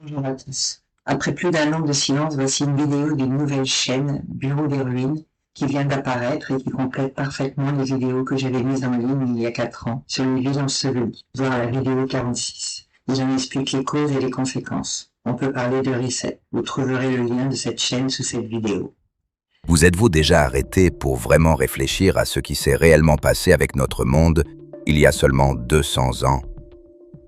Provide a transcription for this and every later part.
Bonjour à tous. Après plus d'un an de silence, voici une vidéo d'une nouvelle chaîne, Bureau des Ruines, qui vient d'apparaître et qui complète parfaitement les vidéos que j'avais mises en ligne il y a 4 ans sur les villes ensevelies, voire la vidéo 46. Ils en expliquent les causes et les conséquences. On peut parler de reset. Vous trouverez le lien de cette chaîne sous cette vidéo. Vous êtes-vous déjà arrêté pour vraiment réfléchir à ce qui s'est réellement passé avec notre monde il y a seulement 200 ans?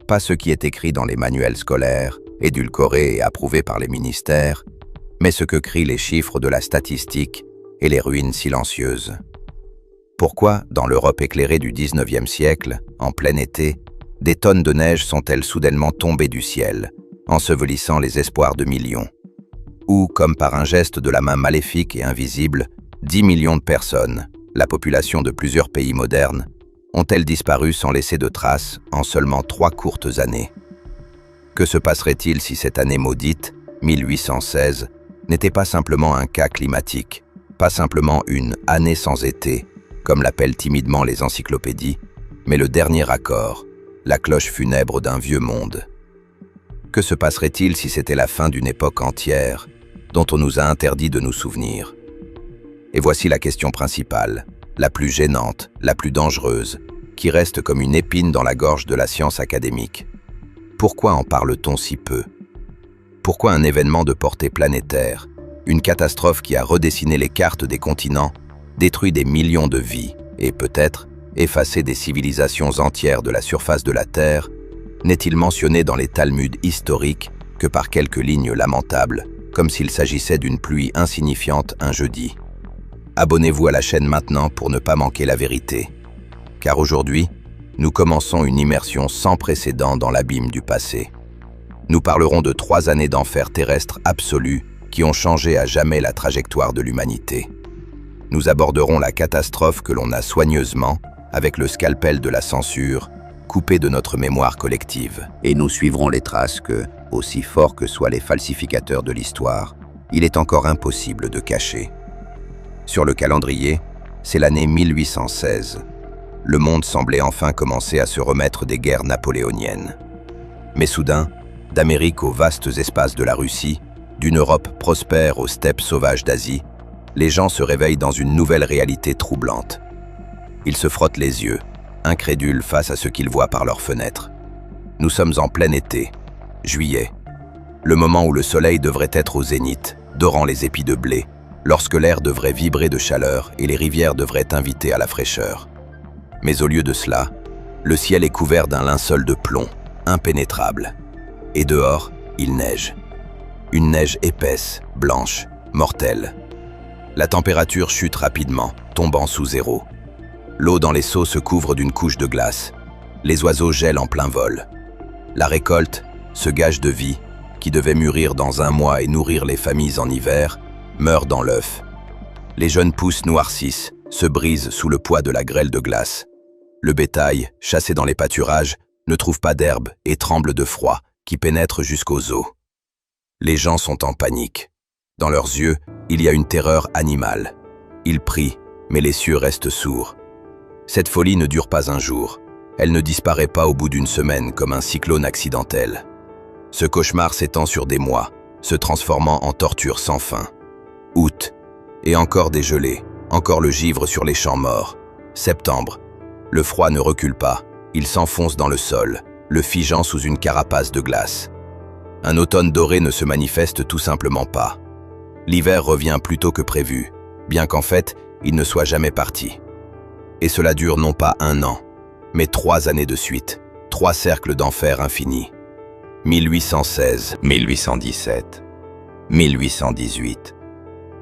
Pas ce qui est écrit dans les manuels scolaires, édulcoré et approuvé par les ministères, mais ce que crient les chiffres de la statistique et les ruines silencieuses. Pourquoi, dans l'Europe éclairée du 19e siècle, en plein été, des tonnes de neige sont-elles soudainement tombées du ciel, ensevelissant les espoirs de millions? Ou, comme par un geste de la main maléfique et invisible, 10 millions de personnes, la population de plusieurs pays modernes, ont-elles disparu sans laisser de traces en seulement 3 courtes années? Que se passerait-il si cette année maudite, 1816, n'était pas simplement un cas climatique, pas simplement une « année sans été », comme l'appellent timidement les encyclopédies, mais le dernier accord, la cloche funèbre d'un vieux monde? Que se passerait-il si c'était la fin d'une époque entière, dont on nous a interdit de nous souvenir? Et voici la question principale, la plus gênante, la plus dangereuse, qui reste comme une épine dans la gorge de la science académique. Pourquoi en parle-t-on si peu? Pourquoi un événement de portée planétaire, une catastrophe qui a redessiné les cartes des continents, détruit des millions de vies et peut-être effacé des civilisations entières de la surface de la Terre, n'est-il mentionné dans les Talmuds historiques que par quelques lignes lamentables, comme s'il s'agissait d'une pluie insignifiante un jeudi? Abonnez-vous à la chaîne maintenant pour ne pas manquer la vérité. Car aujourd'hui, nous commençons une immersion sans précédent dans l'abîme du passé. Nous parlerons de 3 années d'enfer terrestre absolu qui ont changé à jamais la trajectoire de l'humanité. Nous aborderons la catastrophe que l'on a soigneusement, avec le scalpel de la censure, coupé de notre mémoire collective. Et nous suivrons les traces que, aussi forts que soient les falsificateurs de l'histoire, il est encore impossible de cacher. Sur le calendrier, c'est l'année 1816. Le monde semblait enfin commencer à se remettre des guerres napoléoniennes. Mais soudain, d'Amérique aux vastes espaces de la Russie, d'une Europe prospère aux steppes sauvages d'Asie, les gens se réveillent dans une nouvelle réalité troublante. Ils se frottent les yeux, incrédules face à ce qu'ils voient par leurs fenêtres. Nous sommes en plein été, juillet, le moment où le soleil devrait être au zénith, dorant les épis de blé, lorsque l'air devrait vibrer de chaleur et les rivières devraient inviter à la fraîcheur. Mais au lieu de cela, le ciel est couvert d'un linceul de plomb, impénétrable. Et dehors, il neige. Une neige épaisse, blanche, mortelle. La température chute rapidement, tombant sous zéro. L'eau dans les seaux se couvre d'une couche de glace. Les oiseaux gèlent en plein vol. La récolte, ce gage de vie, qui devait mûrir dans 1 mois et nourrir les familles en hiver, meurt dans l'œuf. Les jeunes pousses noircissent, se brisent sous le poids de la grêle de glace. Le bétail, chassé dans les pâturages, ne trouve pas d'herbe et tremble de froid qui pénètre jusqu'aux os. Les gens sont en panique. Dans leurs yeux, il y a une terreur animale. Ils prient, mais les cieux restent sourds. Cette folie ne dure pas un jour. Elle ne disparaît pas au bout d'une semaine comme un cyclone accidentel. Ce cauchemar s'étend sur des mois, se transformant en torture sans fin. Août, et encore des gelées, encore le givre sur les champs morts. Septembre, le froid ne recule pas, il s'enfonce dans le sol, le figeant sous une carapace de glace. Un automne doré ne se manifeste tout simplement pas. L'hiver revient plus tôt que prévu, bien qu'en fait, il ne soit jamais parti. Et cela dure non pas 1 an, mais 3 années de suite, 3 cercles d'enfer infinis. 1816, 1817, 1818.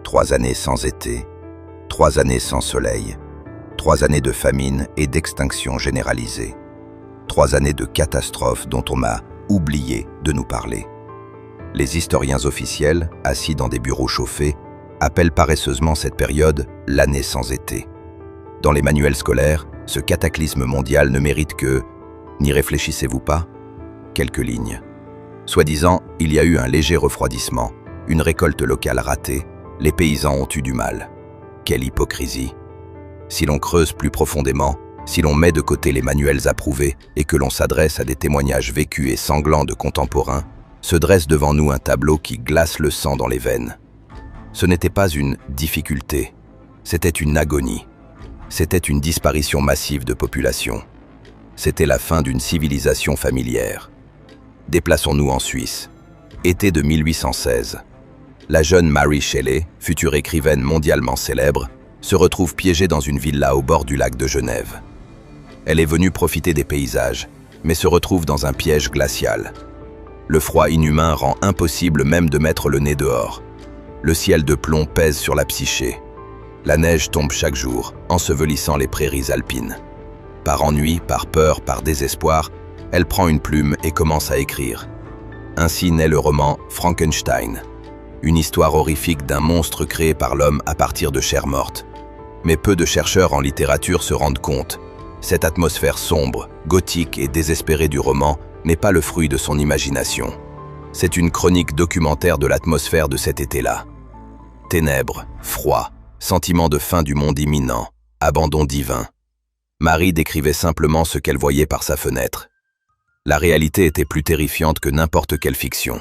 3 années sans été, 3 années sans soleil, 3 années de famine et d'extinction généralisée, 3 années de catastrophes dont on a oublié de nous parler. Les historiens officiels, assis dans des bureaux chauffés, appellent paresseusement cette période l'année sans été. Dans les manuels scolaires, ce cataclysme mondial ne mérite que, n'y réfléchissez-vous pas, quelques lignes. Soi-disant, il y a eu un léger refroidissement, une récolte locale ratée, les paysans ont eu du mal. Quelle hypocrisie! Si l'on creuse plus profondément, si l'on met de côté les manuels approuvés et que l'on s'adresse à des témoignages vécus et sanglants de contemporains, se dresse devant nous un tableau qui glace le sang dans les veines. Ce n'était pas une difficulté, c'était une agonie. C'était une disparition massive de population. C'était la fin d'une civilisation familière. Déplaçons-nous en Suisse. Été de 1816. La jeune Mary Shelley, future écrivaine mondialement célèbre, se retrouve piégée dans une villa au bord du lac de Genève. Elle est venue profiter des paysages, mais se retrouve dans un piège glacial. Le froid inhumain rend impossible même de mettre le nez dehors. Le ciel de plomb pèse sur la psyché. La neige tombe chaque jour, ensevelissant les prairies alpines. Par ennui, par peur, par désespoir, elle prend une plume et commence à écrire. Ainsi naît le roman Frankenstein, une histoire horrifique d'un monstre créé par l'homme à partir de chair morte. Mais peu de chercheurs en littérature se rendent compte. Cette atmosphère sombre, gothique et désespérée du roman n'est pas le fruit de son imagination. C'est une chronique documentaire de l'atmosphère de cet été-là. Ténèbres, froid, sentiment de fin du monde imminent, abandon divin. Marie décrivait simplement ce qu'elle voyait par sa fenêtre. La réalité était plus terrifiante que n'importe quelle fiction.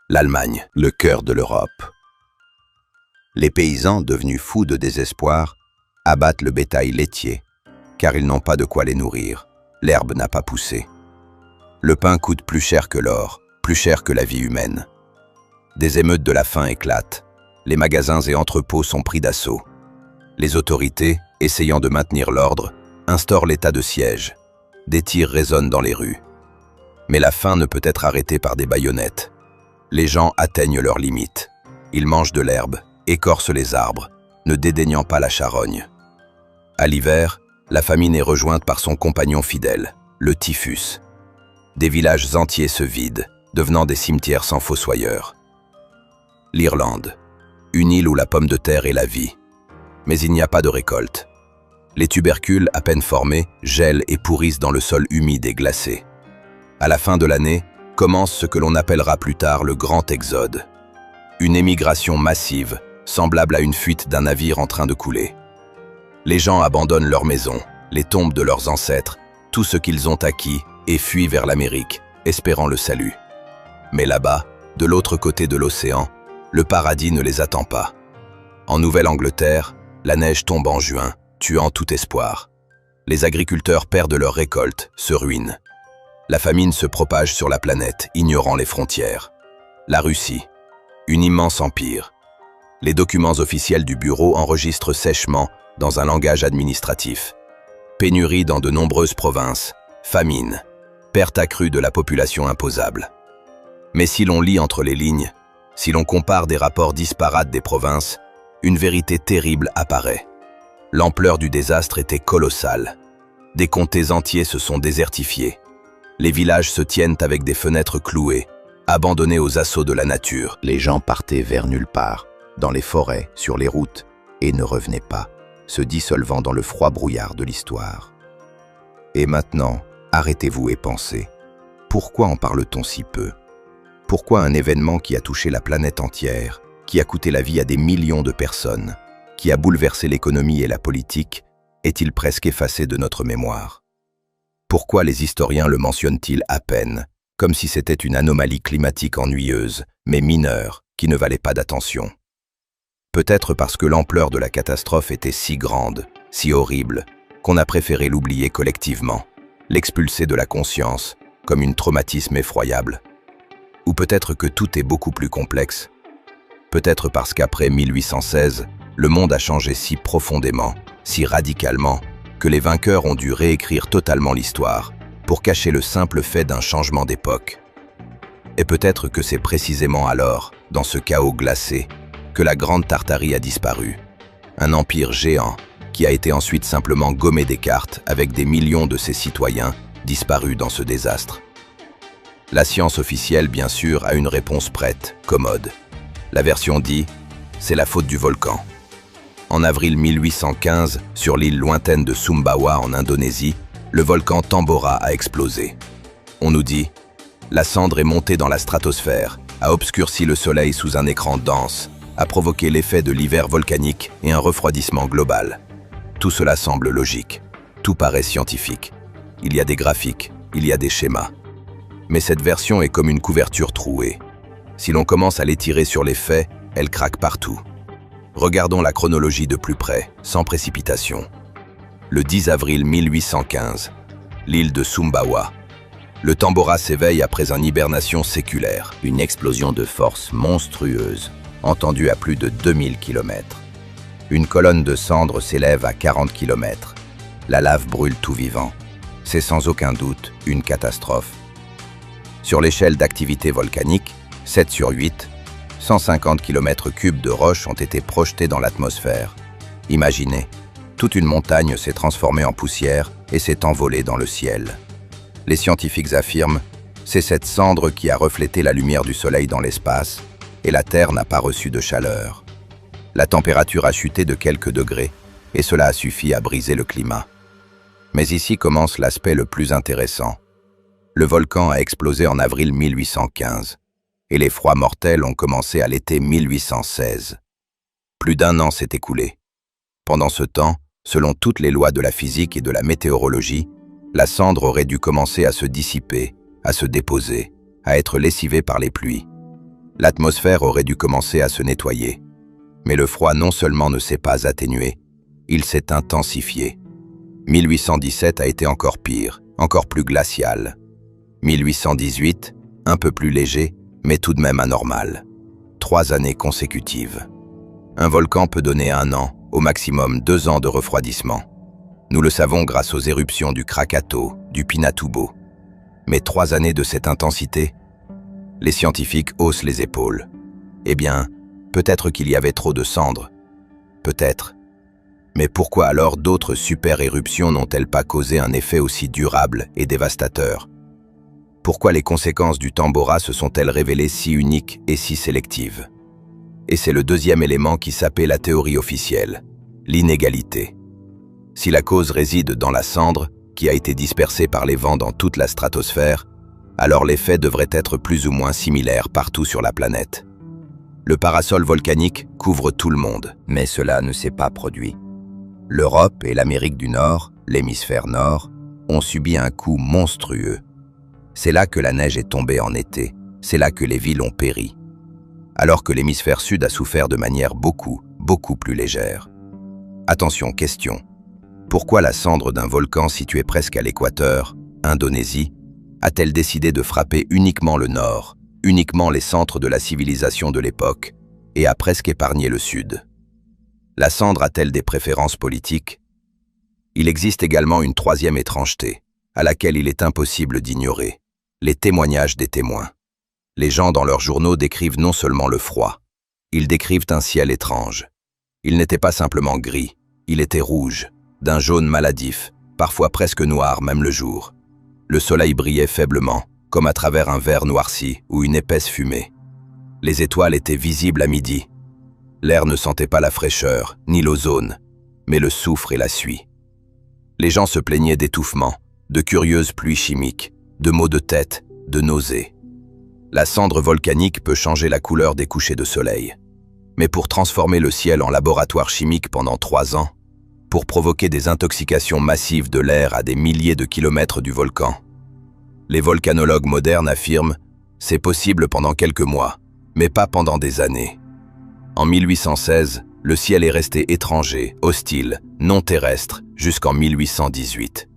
L'Allemagne, le cœur de l'Europe. Les paysans, devenus fous de désespoir, abattent le bétail laitier, car ils n'ont pas de quoi les nourrir. L'herbe n'a pas poussé. Le pain coûte plus cher que l'or, plus cher que la vie humaine. Des émeutes de la faim éclatent. Les magasins et entrepôts sont pris d'assaut. Les autorités, essayant de maintenir l'ordre, instaurent l'état de siège. Des tirs résonnent dans les rues. Mais la faim ne peut être arrêtée par des baïonnettes. Les gens atteignent leurs limites. Ils mangent de l'herbe, écorcent les arbres, ne dédaignant pas la charogne. À l'hiver, la famine est rejointe par son compagnon fidèle, le typhus. Des villages entiers se vident, devenant des cimetières sans fossoyeurs. L'Irlande, une île où la pomme de terre est la vie. Mais il n'y a pas de récolte. Les tubercules, à peine formés, gèlent et pourrissent dans le sol humide et glacé. À la fin de l'année, commence ce que l'on appellera plus tard le Grand Exode. Une émigration massive, semblable à une fuite d'un navire en train de couler. Les gens abandonnent leurs maisons, les tombes de leurs ancêtres, tout ce qu'ils ont acquis, et fuient vers l'Amérique, espérant le salut. Mais là-bas, de l'autre côté de l'océan, le paradis ne les attend pas. En Nouvelle-Angleterre, la neige tombe en juin, tuant tout espoir. Les agriculteurs perdent leurs récoltes, se ruinent. La famine se propage sur la planète, ignorant les frontières. La Russie, une immense empire. Les documents officiels du bureau enregistrent sèchement, dans un langage administratif. Pénurie dans de nombreuses provinces, famine, perte accrue de la population imposable. Mais si l'on lit entre les lignes, si l'on compare des rapports disparates des provinces, une vérité terrible apparaît. L'ampleur du désastre était colossale. Des comtés entiers se sont désertifiés. Les villages se tiennent avec des fenêtres clouées, abandonnés aux assauts de la nature. Les gens partaient vers nulle part, dans les forêts, sur les routes, et ne revenaient pas, se dissolvant dans le froid brouillard de l'histoire. Et maintenant, arrêtez-vous et pensez. Pourquoi en parle-t-on si peu? Pourquoi un événement qui a touché la planète entière, qui a coûté la vie à des millions de personnes, qui a bouleversé l'économie et la politique, est-il presque effacé de notre mémoire? Pourquoi les historiens le mentionnent-ils à peine, comme si c'était une anomalie climatique ennuyeuse, mais mineure, qui ne valait pas d'attention? Peut-être parce que l'ampleur de la catastrophe était si grande, si horrible, qu'on a préféré l'oublier collectivement, l'expulser de la conscience, comme un traumatisme effroyable. Ou peut-être que tout est beaucoup plus complexe. Peut-être parce qu'après 1816, le monde a changé si profondément, si radicalement, que les vainqueurs ont dû réécrire totalement l'histoire pour cacher le simple fait d'un changement d'époque. Et peut-être que c'est précisément alors, dans ce chaos glacé, que la Grande Tartarie a disparu. Un empire géant qui a été ensuite simplement gommé des cartes avec des millions de ses citoyens disparus dans ce désastre. La science officielle, bien sûr, a une réponse prête, commode. La version dit « c'est la faute du volcan ». En avril 1815, sur l'île lointaine de Sumbawa en Indonésie, le volcan Tambora a explosé. On nous dit « la cendre est montée dans la stratosphère, a obscurci le soleil sous un écran dense, a provoqué l'effet de l'hiver volcanique et un refroidissement global ». Tout cela semble logique, tout paraît scientifique. Il y a des graphiques, il y a des schémas. Mais cette version est comme une couverture trouée. Si l'on commence à l'étirer sur les faits, elle craque partout. Regardons la chronologie de plus près, sans précipitation. Le 10 avril 1815, l'île de Sumbawa. Le Tambora s'éveille après une hibernation séculaire. Une explosion de force monstrueuse, entendue à plus de 2000 km. Une colonne de cendres s'élève à 40 km. La lave brûle tout vivant. C'est sans aucun doute une catastrophe. Sur l'échelle d'activité volcanique, 7 sur 8, 150 km3 de roches ont été projetées dans l'atmosphère. Imaginez, toute une montagne s'est transformée en poussière et s'est envolée dans le ciel. Les scientifiques affirment, c'est cette cendre qui a reflété la lumière du soleil dans l'espace et la Terre n'a pas reçu de chaleur. La température a chuté de quelques degrés et cela a suffi à briser le climat. Mais ici commence l'aspect le plus intéressant. Le volcan a explosé en avril 1815 et les froids mortels ont commencé à l'été 1816. Plus d'un an s'est écoulé. Pendant ce temps, selon toutes les lois de la physique et de la météorologie, la cendre aurait dû commencer à se dissiper, à se déposer, à être lessivée par les pluies. L'atmosphère aurait dû commencer à se nettoyer. Mais le froid non seulement ne s'est pas atténué, il s'est intensifié. 1817 a été encore pire, encore plus glacial. 1818, un peu plus léger, mais tout de même anormal. 3 années consécutives. Un volcan peut donner 1 an, au maximum 2 ans de refroidissement. Nous le savons grâce aux éruptions du Krakatoa, du Pinatubo. Mais 3 années de cette intensité? Les scientifiques haussent les épaules. Eh bien, peut-être qu'il y avait trop de cendres. Peut-être. Mais pourquoi alors d'autres super-éruptions n'ont-elles pas causé un effet aussi durable et dévastateur? Pourquoi les conséquences du Tambora se sont-elles révélées si uniques et si sélectives? Et c'est le deuxième élément qui sapait la théorie officielle, l'inégalité. Si la cause réside dans la cendre, qui a été dispersée par les vents dans toute la stratosphère, alors l'effet devrait être plus ou moins similaire partout sur la planète. Le parasol volcanique couvre tout le monde, mais cela ne s'est pas produit. L'Europe et l'Amérique du Nord, l'hémisphère nord, ont subi un coup monstrueux. C'est là que la neige est tombée en été, c'est là que les villes ont péri. Alors que l'hémisphère sud a souffert de manière beaucoup plus légère. Attention, question. Pourquoi la cendre d'un volcan situé presque à l'équateur, Indonésie, a-t-elle décidé de frapper uniquement le nord, uniquement les centres de la civilisation de l'époque, et a presque épargné le sud? La cendre a-t-elle des préférences politiques? Il existe également une troisième étrangeté, à laquelle il est impossible d'ignorer, les témoignages des témoins. Les gens dans leurs journaux décrivent non seulement le froid, ils décrivent un ciel étrange. Il n'était pas simplement gris, il était rouge, d'un jaune maladif, parfois presque noir même le jour. Le soleil brillait faiblement, comme à travers un verre noirci ou une épaisse fumée. Les étoiles étaient visibles à midi. L'air ne sentait pas la fraîcheur, ni l'ozone, mais le soufre et la suie. Les gens se plaignaient d'étouffement, de curieuses pluies chimiques, de maux de tête, de nausées. La cendre volcanique peut changer la couleur des couchers de soleil. Mais pour transformer le ciel en laboratoire chimique pendant 3 ans, pour provoquer des intoxications massives de l'air à des milliers de kilomètres du volcan, les volcanologues modernes affirment « c'est possible pendant quelques mois, mais pas pendant des années ». En 1816, le ciel est resté étranger, hostile, non terrestre, jusqu'en 1818.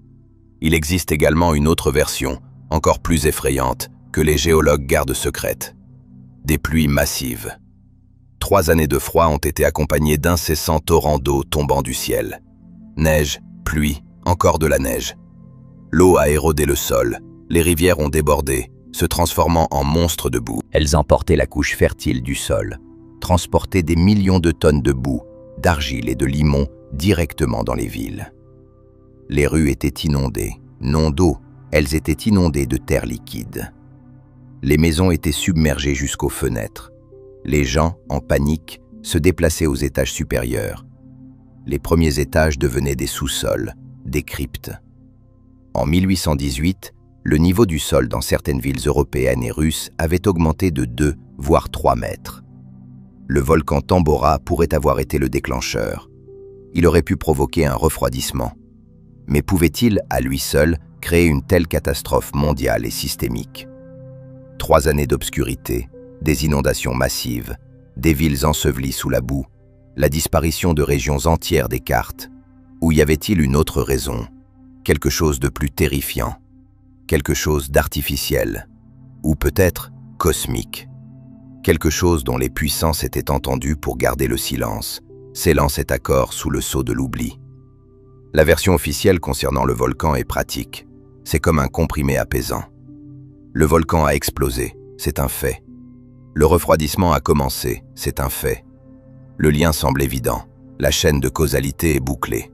Il existe également une autre version, encore plus effrayante, que les géologues gardent secrète. Des pluies massives. 3 années de froid ont été accompagnées d'incessants torrents d'eau tombant du ciel. Neige, pluie, encore de la neige. L'eau a érodé le sol, les rivières ont débordé, se transformant en monstres de boue. Elles emportaient la couche fertile du sol, transportaient des millions de tonnes de boue, d'argile et de limon directement dans les villes. Les rues étaient inondées, non d'eau, elles étaient inondées de terre liquide. Les maisons étaient submergées jusqu'aux fenêtres. Les gens, en panique, se déplaçaient aux étages supérieurs. Les premiers étages devenaient des sous-sols, des cryptes. En 1818, le niveau du sol dans certaines villes européennes et russes avait augmenté de 2, voire 3 mètres. Le volcan Tambora pourrait avoir été le déclencheur. Il aurait pu provoquer un refroidissement. Mais pouvait-il, à lui seul, créer une telle catastrophe mondiale et systémique? 3 années d'obscurité, des inondations massives, des villes ensevelies sous la boue, la disparition de régions entières des cartes. Ou y avait-il une autre raison? Quelque chose de plus terrifiant, quelque chose d'artificiel, ou peut-être cosmique. Quelque chose dont les puissances étaient entendues pour garder le silence, scellant cet accord sous le sceau de l'oubli. La version officielle concernant le volcan est pratique. C'est comme un comprimé apaisant. Le volcan a explosé, c'est un fait. Le refroidissement a commencé, c'est un fait. Le lien semble évident, la chaîne de causalité est bouclée.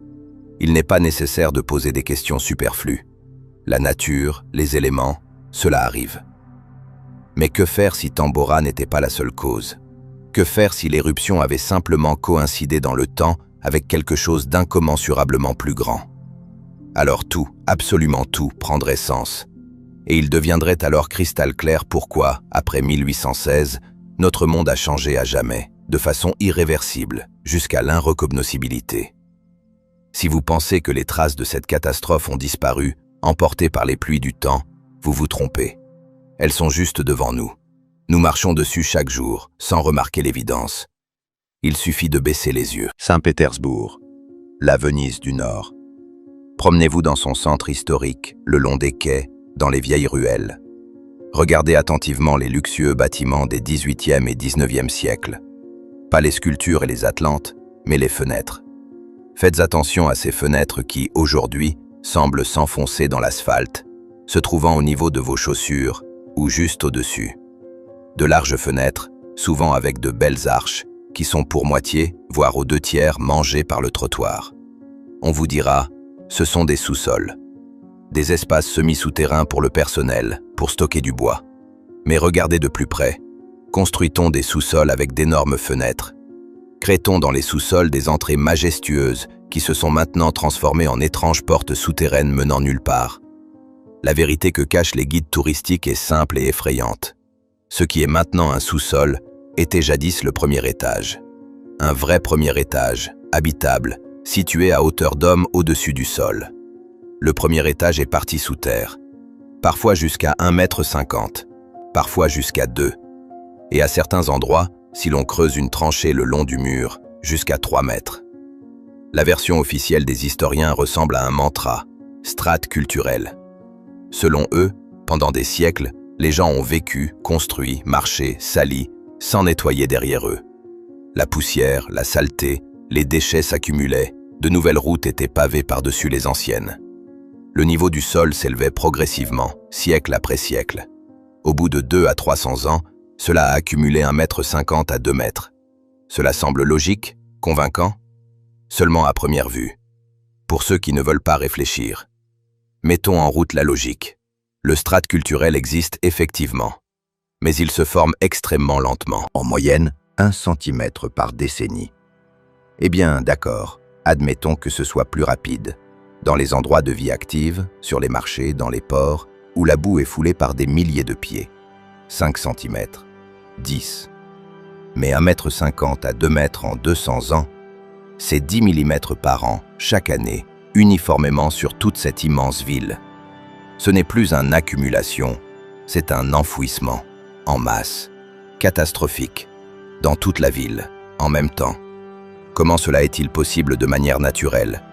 Il n'est pas nécessaire de poser des questions superflues. La nature, les éléments, cela arrive. Mais que faire si Tambora n'était pas la seule cause? Que faire si l'éruption avait simplement coïncidé dans le temps avec quelque chose d'incommensurablement plus grand? Alors tout, absolument tout, prendrait sens. Et il deviendrait alors cristal clair pourquoi, après 1816, notre monde a changé à jamais, de façon irréversible, jusqu'à l'inrecognoscibilité. Si vous pensez que les traces de cette catastrophe ont disparu, emportées par les pluies du temps, vous vous trompez. Elles sont juste devant nous. Nous marchons dessus chaque jour, sans remarquer l'évidence. Il suffit de baisser les yeux. Saint-Pétersbourg, la Venise du Nord. Promenez-vous dans son centre historique, le long des quais, dans les vieilles ruelles. Regardez attentivement les luxueux bâtiments des XVIIIe et XIXe siècles. Pas les sculptures et les atlantes, mais les fenêtres. Faites attention à ces fenêtres qui, aujourd'hui, semblent s'enfoncer dans l'asphalte, se trouvant au niveau de vos chaussures ou juste au-dessus. De larges fenêtres, souvent avec de belles arches, qui sont pour moitié, voire aux 2/3, mangées par le trottoir. On vous dira, ce sont des sous-sols. Des espaces semi-souterrains pour le personnel, pour stocker du bois. Mais regardez de plus près. Construit-on des sous-sols avec d'énormes fenêtres? Crée-t-on dans les sous-sols des entrées majestueuses qui se sont maintenant transformées en étranges portes souterraines menant nulle part? La vérité que cachent les guides touristiques est simple et effrayante. Ce qui est maintenant un sous-sol était jadis le premier étage. Un vrai premier étage, habitable, situé à hauteur d'homme au-dessus du sol. Le premier étage est parti sous terre, parfois jusqu'à 1,50 m, parfois jusqu'à 2. Et à certains endroits, si l'on creuse une tranchée le long du mur, jusqu'à 3 mètres. La version officielle des historiens ressemble à un mantra, strate culturelle. Selon eux, pendant des siècles, les gens ont vécu, construit, marché, sali, sans nettoyer derrière eux. La poussière, la saleté, les déchets s'accumulaient, de nouvelles routes étaient pavées par-dessus les anciennes. Le niveau du sol s'élevait progressivement, siècle après siècle. Au bout de 200 à 300 ans, cela a accumulé 1,50 m à 2 mètres. Cela semble logique, convaincant, seulement à première vue. Pour ceux qui ne veulent pas réfléchir. Mettons en route la logique. Le strate culturel existe effectivement, mais il se forme extrêmement lentement. En moyenne, 1 cm par décennie. Eh bien, d'accord, admettons que ce soit plus rapide. Dans les endroits de vie active, sur les marchés, dans les ports, où la boue est foulée par des milliers de pieds. 5 cm, 10. Mais 1,50 m à 2 mètres en 200 ans, c'est 10 mm par an, chaque année, uniformément sur toute cette immense ville. Ce n'est plus une accumulation, c'est un enfouissement, en masse, catastrophique, dans toute la ville, en même temps. Comment cela est-il possible de manière naturelle?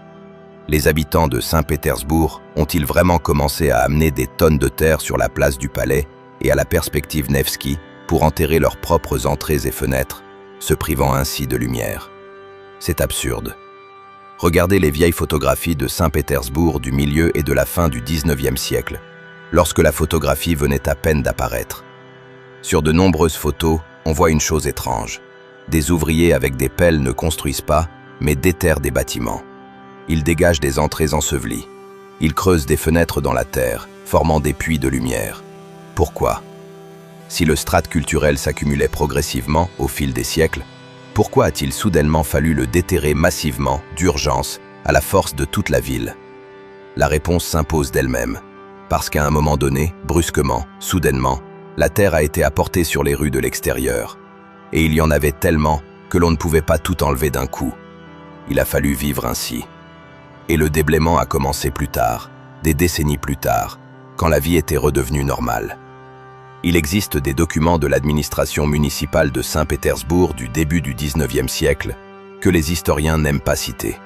Les habitants de Saint-Pétersbourg ont-ils vraiment commencé à amener des tonnes de terre sur la place du Palais et à la perspective Nevski pour enterrer leurs propres entrées et fenêtres, se privant ainsi de lumière? C'est absurde. Regardez les vieilles photographies de Saint-Pétersbourg du milieu et de la fin du XIXe siècle, lorsque la photographie venait à peine d'apparaître. Sur de nombreuses photos, on voit une chose étrange. Des ouvriers avec des pelles ne construisent pas, mais déterrent des bâtiments. Ils dégagent des entrées ensevelies. Ils creusent des fenêtres dans la terre, formant des puits de lumière. Pourquoi? Si le strate culturel s'accumulait progressivement au fil des siècles, pourquoi a-t-il soudainement fallu le déterrer massivement, d'urgence, à la force de toute la ville? La réponse s'impose d'elle-même. Parce qu'à un moment donné, brusquement, soudainement, la terre a été apportée sur les rues de l'extérieur. Et il y en avait tellement que l'on ne pouvait pas tout enlever d'un coup. Il a fallu vivre ainsi. Et le déblaiement a commencé plus tard, des décennies plus tard, quand la vie était redevenue normale. Il existe des documents de l'administration municipale de Saint-Pétersbourg du début du XIXe siècle que les historiens n'aiment pas citer.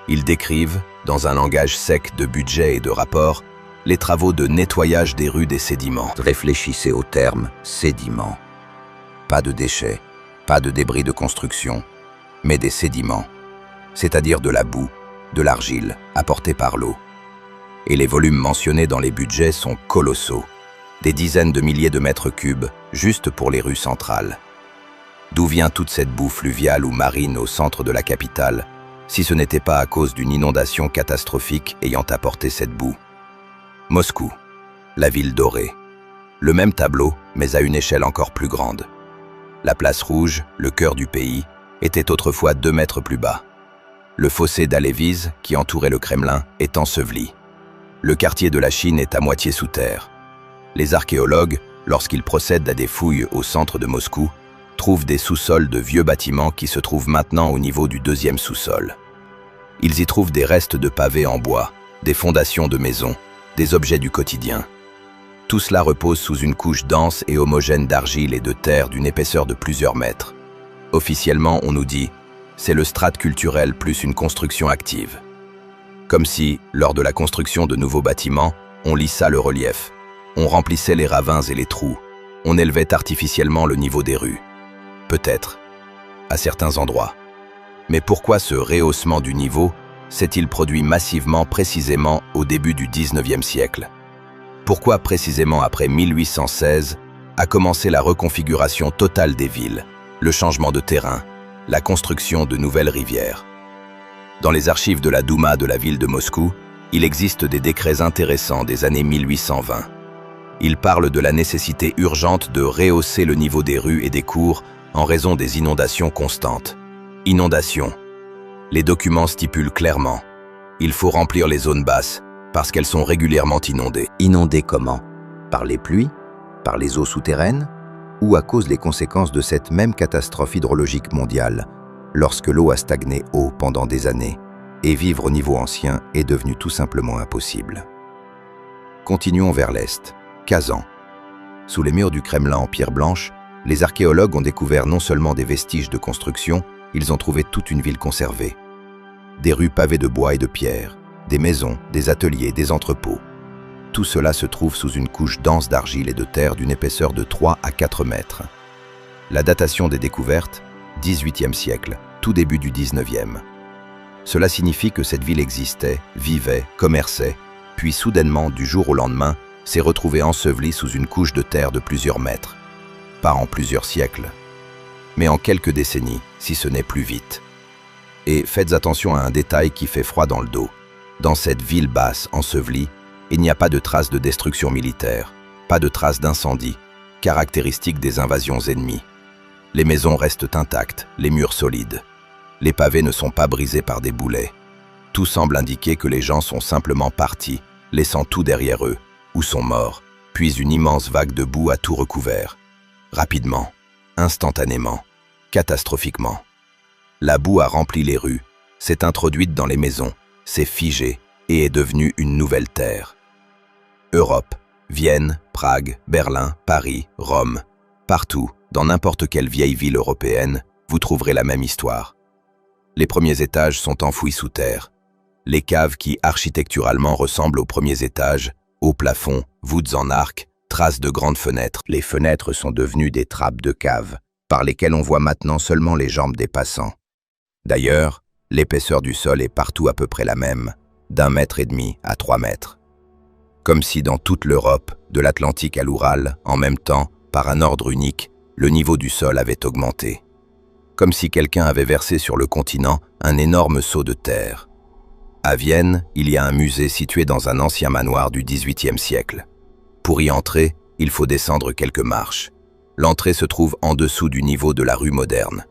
Ils décrivent, dans un langage sec de budget et de rapports, les travaux de nettoyage des rues des sédiments. Réfléchissez au terme « sédiments ». Pas de déchets, pas de débris de construction, mais des sédiments, c'est-à-dire de la boue, de l'argile apportée par l'eau. Et les volumes mentionnés dans les budgets sont colossaux, des dizaines de milliers de mètres cubes juste pour les rues centrales. D'où vient toute cette boue fluviale ou marine au centre de la capitale, si ce n'était pas à cause d'une inondation catastrophique ayant apporté cette boue? Moscou, la ville dorée. Le même tableau, mais à une échelle encore plus grande. La place rouge, le cœur du pays, était autrefois 2 mètres plus bas. Le fossé d'Alévise, qui entourait le Kremlin, est enseveli. Le quartier de la Chine est à moitié sous terre. Les archéologues, lorsqu'ils procèdent à des fouilles au centre de Moscou, trouvent des sous-sols de vieux bâtiments qui se trouvent maintenant au niveau du 2e sous-sol. Ils y trouvent des restes de pavés en bois, des fondations de maisons, des objets du quotidien. Tout cela repose sous une couche dense et homogène d'argile et de terre d'une épaisseur de plusieurs mètres. Officiellement, on nous dit « c'est le strate culturel plus une construction active ». Comme si, lors de la construction de nouveaux bâtiments, on lissa le relief, on remplissait les ravins et les trous, on élevait artificiellement le niveau des rues. Peut-être, à certains endroits. Mais pourquoi ce rehaussement du niveau s'est-il produit massivement précisément au début du XIXe siècle? Pourquoi précisément après 1816 a commencé la reconfiguration totale des villes, le changement de terrain, la construction de nouvelles rivières? Dans les archives de la Douma de la ville de Moscou, il existe des décrets intéressants des années 1820. Ils parlent de la nécessité urgente de rehausser le niveau des rues et des cours en raison des inondations constantes. Inondations. Les documents stipulent clairement, il faut remplir les zones basses parce qu'elles sont régulièrement inondées. Inondées comment? Par les pluies? Par les eaux souterraines? Ou à cause des conséquences de cette même catastrophe hydrologique mondiale, lorsque l'eau a stagné haut pendant des années, et vivre au niveau ancien est devenu tout simplement impossible. Continuons vers l'est, Kazan. Sous les murs du Kremlin en pierre blanche, les archéologues ont découvert non seulement des vestiges de construction, ils ont trouvé toute une ville conservée. Des rues pavées de bois et de pierre, des maisons, des ateliers, des entrepôts. Tout cela se trouve sous une couche dense d'argile et de terre d'une épaisseur de 3 à 4 mètres. La datation des découvertes, 18e siècle, tout début du 19e. Cela signifie que cette ville existait, vivait, commerçait, puis soudainement, du jour au lendemain, s'est retrouvée ensevelie sous une couche de terre de plusieurs mètres. Pas en plusieurs siècles, mais en quelques décennies, si ce n'est plus vite. Et faites attention à un détail qui fait froid dans le dos. Dans cette ville basse ensevelie, il n'y a pas de traces de destruction militaire, pas de traces d'incendie, caractéristique des invasions ennemies. Les maisons restent intactes, les murs solides. Les pavés ne sont pas brisés par des boulets. Tout semble indiquer que les gens sont simplement partis, laissant tout derrière eux, ou sont morts, puis une immense vague de boue a tout recouvert. Rapidement, instantanément, catastrophiquement. La boue a rempli les rues, s'est introduite dans les maisons, s'est figée et est devenue une nouvelle terre. Europe, Vienne, Prague, Berlin, Paris, Rome, partout, dans n'importe quelle vieille ville européenne, vous trouverez la même histoire. Les premiers étages sont enfouis sous terre. Les caves qui architecturalement ressemblent aux premiers étages, hauts plafonds, voûtes en arc, traces de grandes fenêtres. Les fenêtres sont devenues des trappes de cave, par lesquelles on voit maintenant seulement les jambes des passants. D'ailleurs, l'épaisseur du sol est partout à peu près la même, d'1,5 mètre à 3 mètres. Comme si dans toute l'Europe, de l'Atlantique à l'Oural, en même temps, par un ordre unique, le niveau du sol avait augmenté. Comme si quelqu'un avait versé sur le continent un énorme seau de terre. À Vienne, il y a un musée situé dans un ancien manoir du XVIIIe siècle. Pour y entrer, il faut descendre quelques marches. L'entrée se trouve en dessous du niveau de la rue moderne.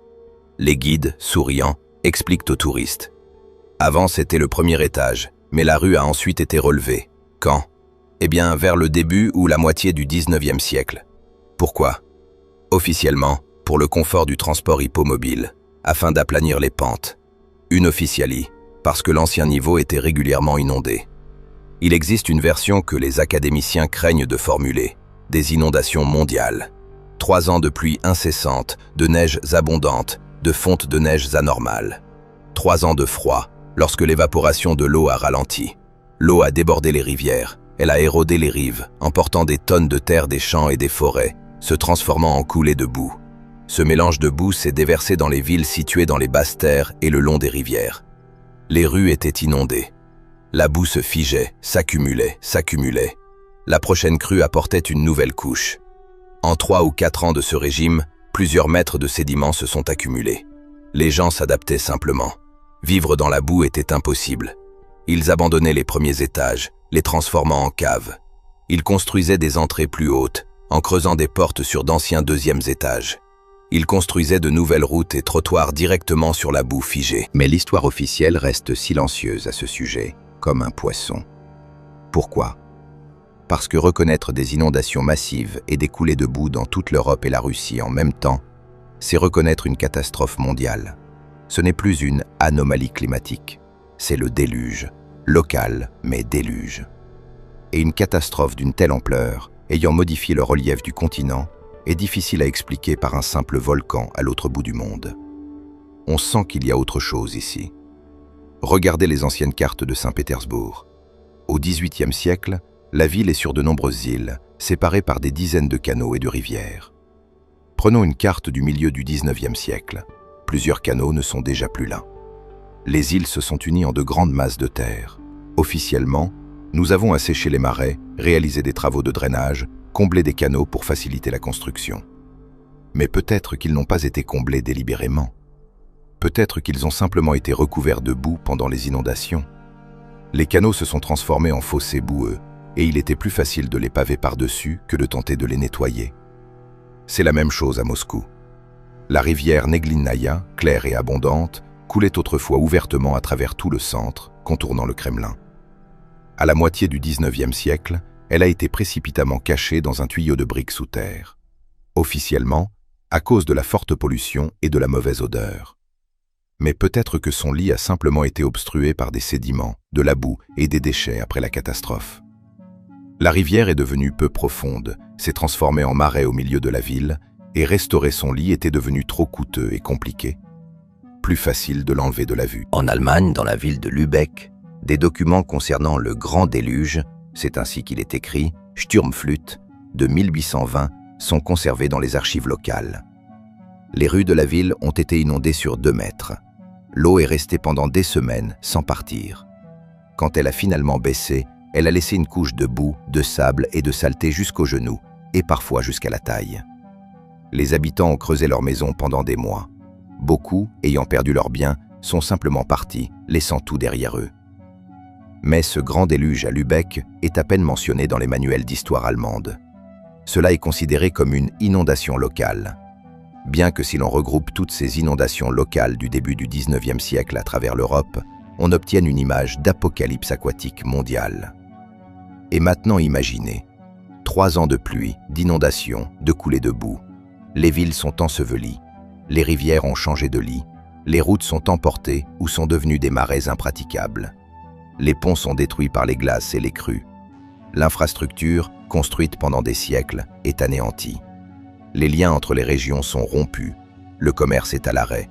Les guides, souriants, expliquent aux touristes. Avant, c'était le premier étage, mais la rue a ensuite été relevée. Quand? Eh bien, vers le début ou la moitié du XIXe siècle. Pourquoi? Officiellement, pour le confort du transport hippomobile, afin d'aplanir les pentes. Unofficially, parce que l'ancien niveau était régulièrement inondé. Il existe une version que les académiciens craignent de formuler, des inondations mondiales. 3 ans de pluies incessantes, de neiges abondantes, de fontes de neiges anormales. 3 ans de froid, lorsque l'évaporation de l'eau a ralenti. L'eau a débordé les rivières, elle a érodé les rives, emportant des tonnes de terre des champs et des forêts, se transformant en coulées de boue. Ce mélange de boue s'est déversé dans les villes situées dans les basses terres et le long des rivières. Les rues étaient inondées. La boue se figeait, s'accumulait, s'accumulait. La prochaine crue apportait une nouvelle couche. En 3 ou 4 ans de ce régime, plusieurs mètres de sédiments se sont accumulés. Les gens s'adaptaient simplement. Vivre dans la boue était impossible. Ils abandonnaient les premiers étages, les transformant en caves. Ils construisaient des entrées plus hautes, en creusant des portes sur d'anciens deuxièmes étages. Ils construisaient de nouvelles routes et trottoirs directement sur la boue figée. Mais l'histoire officielle reste silencieuse à ce sujet, comme un poisson. Pourquoi? Parce que reconnaître des inondations massives et des coulées de boue dans toute l'Europe et la Russie en même temps, c'est reconnaître une catastrophe mondiale. Ce n'est plus une anomalie climatique, c'est le déluge, local mais déluge. Et une catastrophe d'une telle ampleur, ayant modifié le relief du continent, est difficile à expliquer par un simple volcan à l'autre bout du monde. On sent qu'il y a autre chose ici. Regardez les anciennes cartes de Saint-Pétersbourg. Au XVIIIe siècle, la ville est sur de nombreuses îles, séparées par des dizaines de canaux et de rivières. Prenons une carte du milieu du XIXe siècle. Plusieurs canaux ne sont déjà plus là. Les îles se sont unies en de grandes masses de terre. Officiellement, nous avons asséché les marais, réalisé des travaux de drainage, comblé des canaux pour faciliter la construction. Mais peut-être qu'ils n'ont pas été comblés délibérément. Peut-être qu'ils ont simplement été recouverts de boue pendant les inondations. Les canaux se sont transformés en fossés boueux, et il était plus facile de les paver par-dessus que de tenter de les nettoyer. C'est la même chose à Moscou. La rivière Neglinaya, claire et abondante, coulait autrefois ouvertement à travers tout le centre, contournant le Kremlin. À la moitié du XIXe siècle, elle a été précipitamment cachée dans un tuyau de briques sous terre. Officiellement, à cause de la forte pollution et de la mauvaise odeur. Mais peut-être que son lit a simplement été obstrué par des sédiments, de la boue et des déchets après la catastrophe. La rivière est devenue peu profonde, s'est transformée en marais au milieu de la ville, et restaurer son lit était devenu trop coûteux et compliqué. Plus facile de l'enlever de la vue. En Allemagne, dans la ville de Lübeck, des documents concernant le Grand Déluge, c'est ainsi qu'il est écrit, Sturmflut, de 1820, sont conservés dans les archives locales. Les rues de la ville ont été inondées sur 2 mètres. L'eau est restée pendant des semaines sans partir. Quand elle a finalement baissé, elle a laissé une couche de boue, de sable et de saleté jusqu'aux genoux, et parfois jusqu'à la taille. Les habitants ont creusé leurs maisons pendant des mois. Beaucoup, ayant perdu leurs biens, sont simplement partis, laissant tout derrière eux. Mais ce grand déluge à Lübeck est à peine mentionné dans les manuels d'histoire allemande. Cela est considéré comme une inondation locale. Bien que si l'on regroupe toutes ces inondations locales du début du XIXe siècle à travers l'Europe, on obtienne une image d'apocalypse aquatique mondiale. Et maintenant imaginez, 3 ans de pluie, d'inondations, de coulées de boue. Les villes sont ensevelies, les rivières ont changé de lit, les routes sont emportées ou sont devenues des marais impraticables. Les ponts sont détruits par les glaces et les crues. L'infrastructure, construite pendant des siècles, est anéantie. Les liens entre les régions sont rompus, le commerce est à l'arrêt.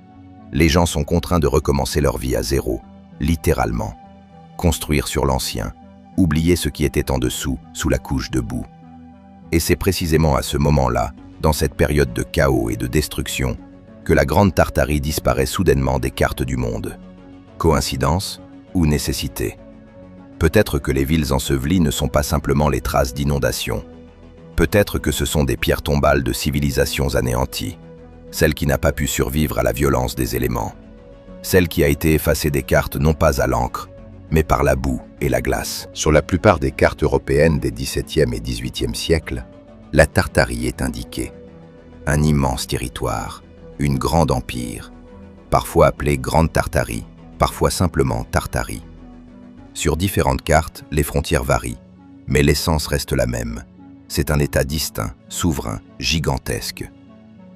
Les gens sont contraints de recommencer leur vie à zéro, littéralement. Construire sur l'ancien, oublier ce qui était en dessous, sous la couche de boue. Et c'est précisément à ce moment-là, dans cette période de chaos et de destruction, que la Grande Tartarie disparaît soudainement des cartes du monde. Coïncidence ou nécessité? Peut-être que les villes ensevelies ne sont pas simplement les traces d'inondations. Peut-être que ce sont des pierres tombales de civilisations anéanties, celle qui n'a pas pu survivre à la violence des éléments, celle qui a été effacée des cartes non pas à l'encre, mais par la boue et la glace. Sur la plupart des cartes européennes des XVIIe et XVIIIe siècles, la Tartarie est indiquée. Un immense territoire, une grande empire, parfois appelée Grande Tartarie, parfois simplement Tartarie. Sur différentes cartes, les frontières varient, mais l'essence reste la même. C'est un État distinct, souverain, gigantesque.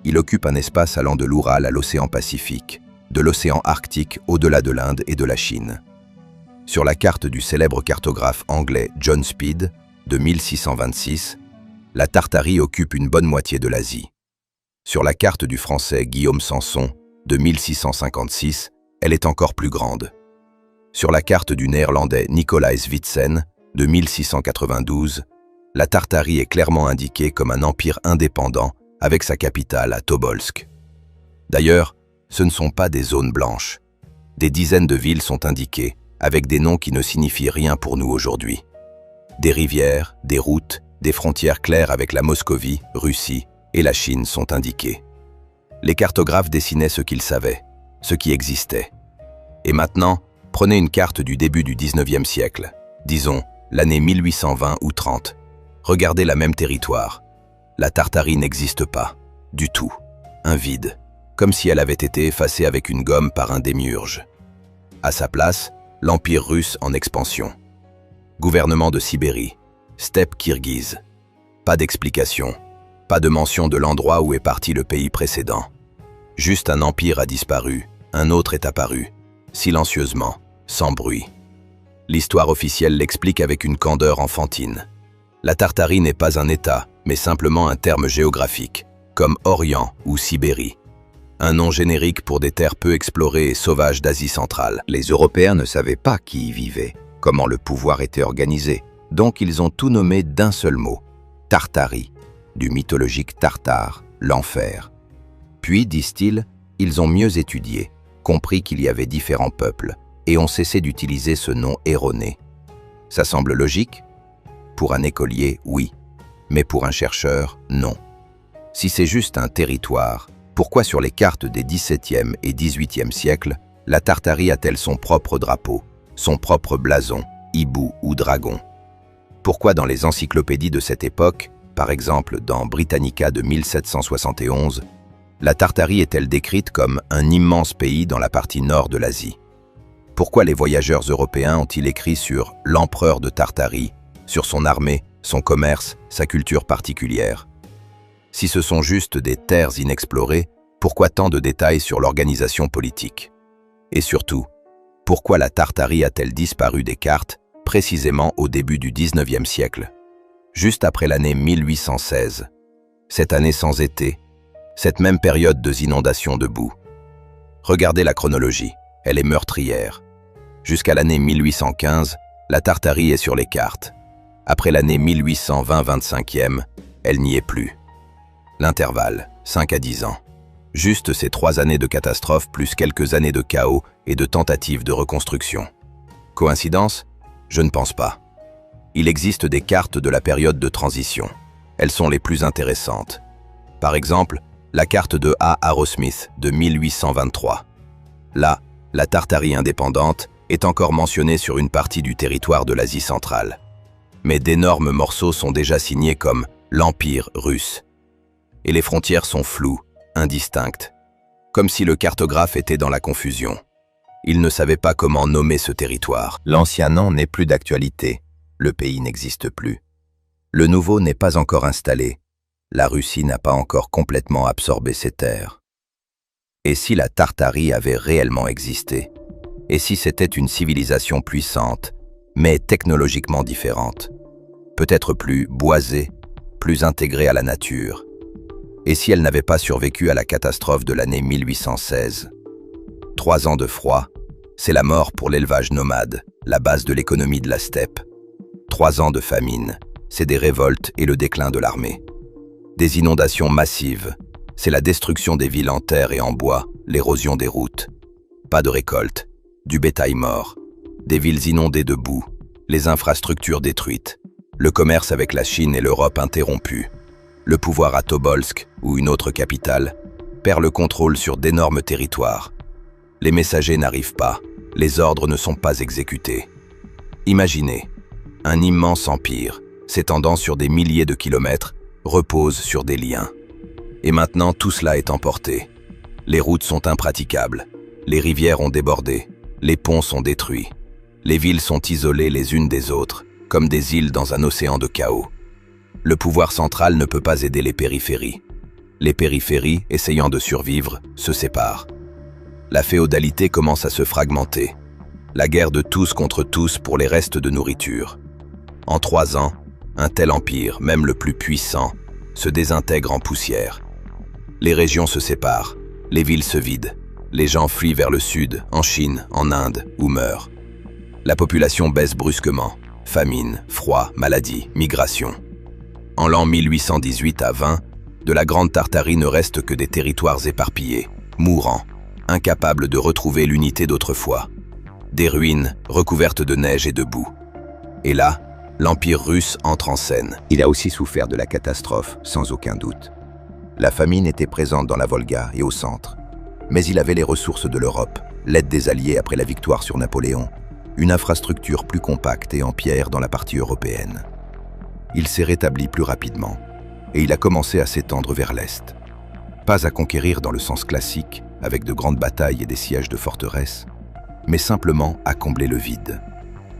Il occupe un espace allant de l'Oural à l'océan Pacifique, de l'océan Arctique au-delà de l'Inde et de la Chine. Sur la carte du célèbre cartographe anglais John Speed, de 1626, la Tartarie occupe une bonne moitié de l'Asie. Sur la carte du français Guillaume Sanson, de 1656, elle est encore plus grande. Sur la carte du néerlandais Nicolaas Witsen, de 1692, la Tartarie est clairement indiquée comme un empire indépendant avec sa capitale à Tobolsk. D'ailleurs, ce ne sont pas des zones blanches. Des dizaines de villes sont indiquées, avec des noms qui ne signifient rien pour nous aujourd'hui. Des rivières, des routes, des frontières claires avec la Moscovie, Russie et la Chine sont indiquées. Les cartographes dessinaient ce qu'ils savaient, ce qui existait. Et maintenant, prenez une carte du début du 19e siècle, disons l'année 1820 ou 30. Regardez la même territoire. La Tartarie n'existe pas, du tout. Un vide, comme si elle avait été effacée avec une gomme par un démiurge. À sa place, l'Empire russe en expansion. Gouvernement de Sibérie, steppe kirghize. Pas d'explication, pas de mention de l'endroit où est parti le pays précédent. Juste un empire a disparu, un autre est apparu, silencieusement, sans bruit. L'histoire officielle l'explique avec une candeur enfantine. La Tartarie n'est pas un État, mais simplement un terme géographique, comme Orient ou Sibérie. Un nom générique pour des terres peu explorées et sauvages d'Asie centrale. Les Européens ne savaient pas qui y vivait, comment le pouvoir était organisé, donc ils ont tout nommé d'un seul mot, Tartarie, du mythologique Tartare, l'enfer. Puis, disent-ils, ils ont mieux étudié, compris qu'il y avait différents peuples, et ont cessé d'utiliser ce nom erroné. Ça semble logique? Pour un écolier, oui, mais pour un chercheur, non. Si c'est juste un territoire, pourquoi sur les cartes des XVIIe et XVIIIe siècles, la Tartarie a-t-elle son propre drapeau, son propre blason, hibou ou dragon? Pourquoi dans les encyclopédies de cette époque, par exemple dans Britannica de 1771, la Tartarie est-elle décrite comme un immense pays dans la partie nord de l'Asie? Pourquoi les voyageurs européens ont-ils écrit sur l'empereur de Tartarie, sur son armée, son commerce, sa culture particulière? Si ce sont juste des terres inexplorées, pourquoi tant de détails sur l'organisation politique? Et surtout, pourquoi la Tartarie a-t-elle disparu des cartes, précisément au début du 19e siècle, juste après l'année 1816, cette année sans été, cette même période de inondations de boue? Regardez la chronologie, elle est meurtrière. Jusqu'à l'année 1815, la Tartarie est sur les cartes. Après l'année 1820-25e, elle n'y est plus. L'intervalle, 5 à 10 ans. Juste ces 3 années de catastrophe plus quelques années de chaos et de tentatives de reconstruction. Coïncidence? Je ne pense pas. Il existe des cartes de la période de transition. Elles sont les plus intéressantes. Par exemple, la carte de A. Arrowsmith de 1823. Là, la Tartarie indépendante est encore mentionnée sur une partie du territoire de l'Asie centrale. Mais d'énormes morceaux sont déjà signés comme l'Empire russe. Et les frontières sont floues, indistinctes, comme si le cartographe était dans la confusion. Il ne savait pas comment nommer ce territoire. L'ancien nom n'est plus d'actualité, le pays n'existe plus. Le nouveau n'est pas encore installé, la Russie n'a pas encore complètement absorbé ses terres. Et si la Tartarie avait réellement existé? Et si c'était une civilisation puissante, mais technologiquement différente? Peut-être plus boisée, plus intégrée à la nature? Et si elle n'avait pas survécu à la catastrophe de l'année 1816? 3 ans de froid, c'est la mort pour l'élevage nomade, la base de l'économie de la steppe. 3 ans de famine, c'est des révoltes et le déclin de l'armée. Des inondations massives, c'est la destruction des villes en terre et en bois, l'érosion des routes. Pas de récolte, du bétail mort, des villes inondées de boue, les infrastructures détruites, le commerce avec la Chine et l'Europe interrompu. Le pouvoir à Tobolsk, ou une autre capitale, perd le contrôle sur d'énormes territoires. Les messagers n'arrivent pas, les ordres ne sont pas exécutés. Imaginez, un immense empire, s'étendant sur des milliers de kilomètres, repose sur des liens. Et maintenant tout cela est emporté. Les routes sont impraticables, les rivières ont débordé, les ponts sont détruits. Les villes sont isolées les unes des autres, comme des îles dans un océan de chaos. Le pouvoir central ne peut pas aider les périphéries. Les périphéries, essayant de survivre, se séparent. La féodalité commence à se fragmenter. La guerre de tous contre tous pour les restes de nourriture. En 3 ans, Un tel empire, même le plus puissant, se désintègre en poussière. Les régions se séparent, les villes se vident, les gens fuient vers le sud, en Chine, en Inde, ou meurent. La population baisse brusquement, famine, froid, maladie, migration. En l'an 1818 à 20, de la Grande Tartarie ne reste que des territoires éparpillés, mourants, incapables de retrouver l'unité d'autrefois. Des ruines recouvertes de neige et de boue. Et là, l'Empire russe entre en scène. Il a aussi souffert de la catastrophe, sans aucun doute. La famine était présente dans la Volga et au centre. Mais il avait les ressources de l'Europe, l'aide des Alliés après la victoire sur Napoléon, une infrastructure plus compacte et en pierre dans la partie européenne. Il s'est rétabli plus rapidement, et il a commencé à s'étendre vers l'Est. Pas à conquérir dans le sens classique, avec de grandes batailles et des sièges de forteresses, mais simplement à combler le vide,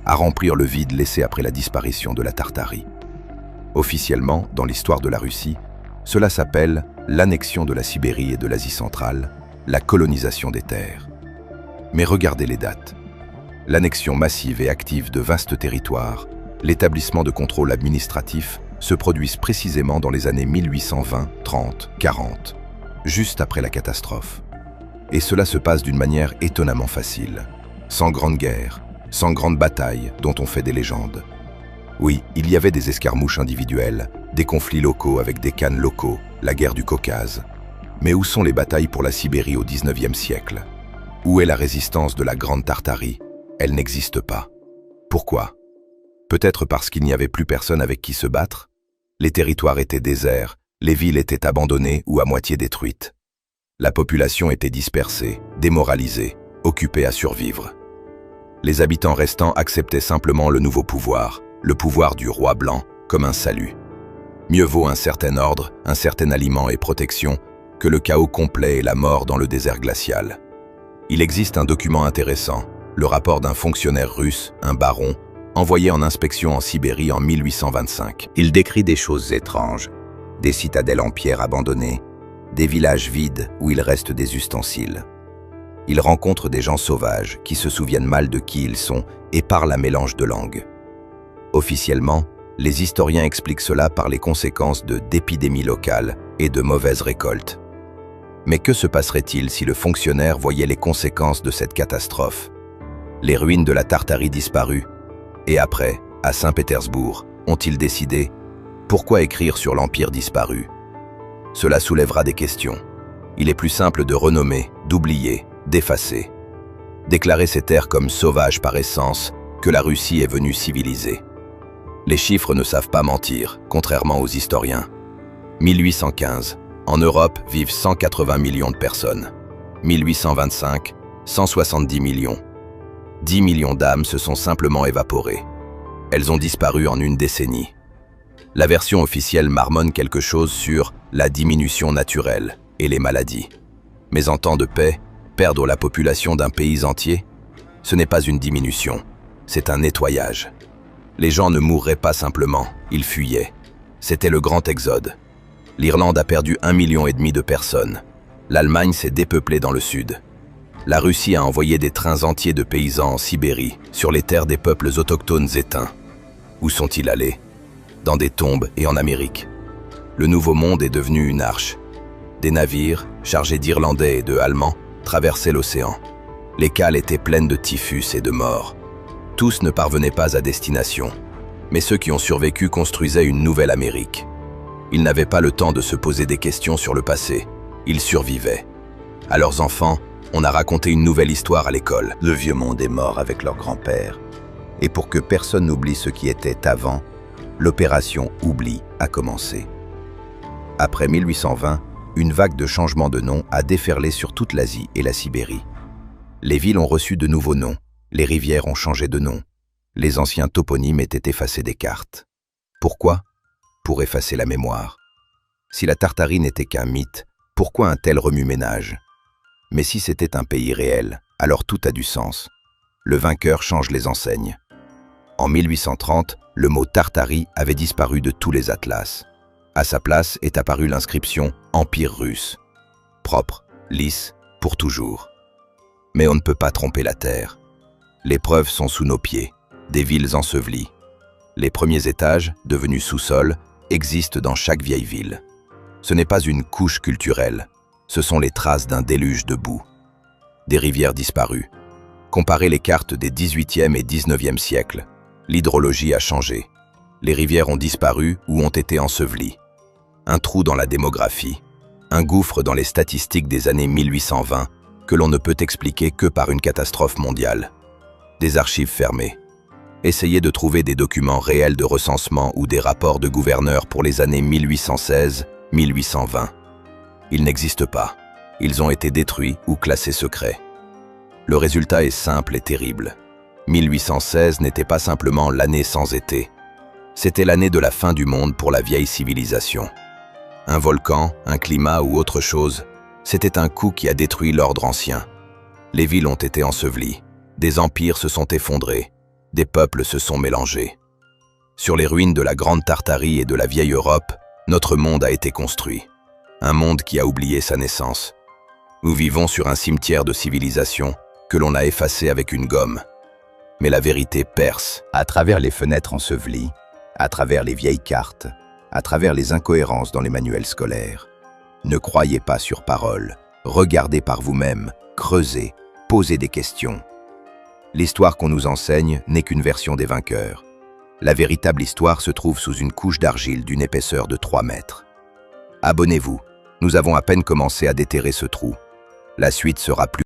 à remplir le vide laissé après la disparition de la Tartarie. Officiellement, dans l'histoire de la Russie, cela s'appelle l'annexion de la Sibérie et de l'Asie centrale, la colonisation des terres. Mais regardez les dates. L'annexion massive et active de vastes territoires, l'établissement de contrôle administratif se produisent précisément dans les années 1820, 30, 40, juste après la catastrophe. Et cela se passe d'une manière étonnamment facile, sans grande guerre, sans grande bataille dont on fait des légendes. Oui, il y avait des escarmouches individuelles, des conflits locaux avec des khans locaux, la guerre du Caucase. Mais où sont les batailles pour la Sibérie au XIXe siècle? Où est la résistance de la Grande Tartarie? Elle n'existe pas. Pourquoi? Peut-être parce qu'il n'y avait plus personne avec qui se battre? Les territoires étaient déserts, les villes étaient abandonnées ou à moitié détruites. La population était dispersée, démoralisée, occupée à survivre. Les habitants restants acceptaient simplement le nouveau pouvoir, le pouvoir du roi blanc, comme un salut. Mieux vaut un certain ordre, un certain aliment et protection, que le chaos complet et la mort dans le désert glacial. Il existe un document intéressant, le rapport d'un fonctionnaire russe, un baron, envoyé en inspection en Sibérie en 1825. Il décrit des choses étranges, des citadelles en pierre abandonnées, des villages vides où il reste des ustensiles. Il rencontre des gens sauvages qui se souviennent mal de qui ils sont et parlent un mélange de langues. Officiellement, les historiens expliquent cela par les conséquences d'épidémies locales et de mauvaises récoltes. Mais que se passerait-il si le fonctionnaire voyait les conséquences de cette catastrophe? Les ruines de la Tartarie disparues. Et après, à Saint-Pétersbourg, ont-ils décidé? Pourquoi écrire sur l'Empire disparu? Cela soulèvera des questions. Il est plus simple de renommer, d'oublier, d'effacer. Déclarer ces terres comme sauvages par essence, que la Russie est venue civiliser. Les chiffres ne savent pas mentir, contrairement aux historiens. 1815. En Europe vivent 180 millions de personnes. 1825, 170 millions. 10 millions d'âmes se sont simplement évaporées. Elles ont disparu en une décennie. La version officielle marmonne quelque chose sur la diminution naturelle et les maladies. Mais en temps de paix, perdre la population d'un pays entier, ce n'est pas une diminution, c'est un nettoyage. Les gens ne mourraient pas simplement, ils fuyaient. C'était le grand exode. L'Irlande a perdu 1,5 million de personnes. L'Allemagne s'est dépeuplée dans le sud. La Russie a envoyé des trains entiers de paysans en Sibérie, sur les terres des peuples autochtones éteints. Où sont-ils allés? Dans des tombes et en Amérique. Le Nouveau Monde est devenu une arche. Des navires, chargés d'Irlandais et de Allemands, traversaient l'océan. Les cales étaient pleines de typhus et de morts. Tous ne parvenaient pas à destination, mais ceux qui ont survécu construisaient une nouvelle Amérique. Ils n'avaient pas le temps de se poser des questions sur le passé, ils survivaient. À leurs enfants, on a raconté une nouvelle histoire à l'école. Le vieux monde est mort avec leur grand-père. Et pour que personne n'oublie ce qui était avant, l'opération Oubli a commencé. Après 1820, une vague de changements de nom a déferlé sur toute l'Asie et la Sibérie. Les villes ont reçu de nouveaux noms, les rivières ont changé de nom, les anciens toponymes étaient effacés des cartes. Pourquoi? Pour effacer la mémoire. Si la Tartarie n'était qu'un mythe, pourquoi un tel remue-ménage? Mais si c'était un pays réel, alors tout a du sens. Le vainqueur change les enseignes. En 1830, le mot Tartarie avait disparu de tous les atlas. À sa place est apparue l'inscription « Empire russe ». Propre, lisse, pour toujours. Mais on ne peut pas tromper la terre. Les preuves sont sous nos pieds, des villes ensevelies. Les premiers étages, devenus sous-sol, existent dans chaque vieille ville. Ce n'est pas une couche culturelle, ce sont les traces d'un déluge de boue. Des rivières disparues. Comparez les cartes des 18e et 19e siècles. L'hydrologie a changé. Les rivières ont disparu ou ont été ensevelies. Un trou dans la démographie. Un gouffre dans les statistiques des années 1820 que l'on ne peut expliquer que par une catastrophe mondiale. Des archives fermées. Essayez de trouver des documents réels de recensement ou des rapports de gouverneurs pour les années 1816-1820. Ils n'existent pas. Ils ont été détruits ou classés secrets. Le résultat est simple et terrible. 1816 n'était pas simplement l'année sans été. C'était l'année de la fin du monde pour la vieille civilisation. Un volcan, un climat ou autre chose, c'était un coup qui a détruit l'ordre ancien. Les villes ont été ensevelies, des empires se sont effondrés, des peuples se sont mélangés. Sur les ruines de la Grande Tartarie et de la vieille Europe, notre monde a été construit. Un monde qui a oublié sa naissance. Nous vivons sur un cimetière de civilisation que l'on a effacé avec une gomme. Mais la vérité perce. À travers les fenêtres ensevelies, à travers les vieilles cartes, à travers les incohérences dans les manuels scolaires. Ne croyez pas sur parole, regardez par vous-même, creusez, posez des questions. L'histoire qu'on nous enseigne n'est qu'une version des vainqueurs. La véritable histoire se trouve sous une couche d'argile d'une épaisseur de 3 mètres. Abonnez-vous, nous avons à peine commencé à déterrer ce trou. La suite sera plus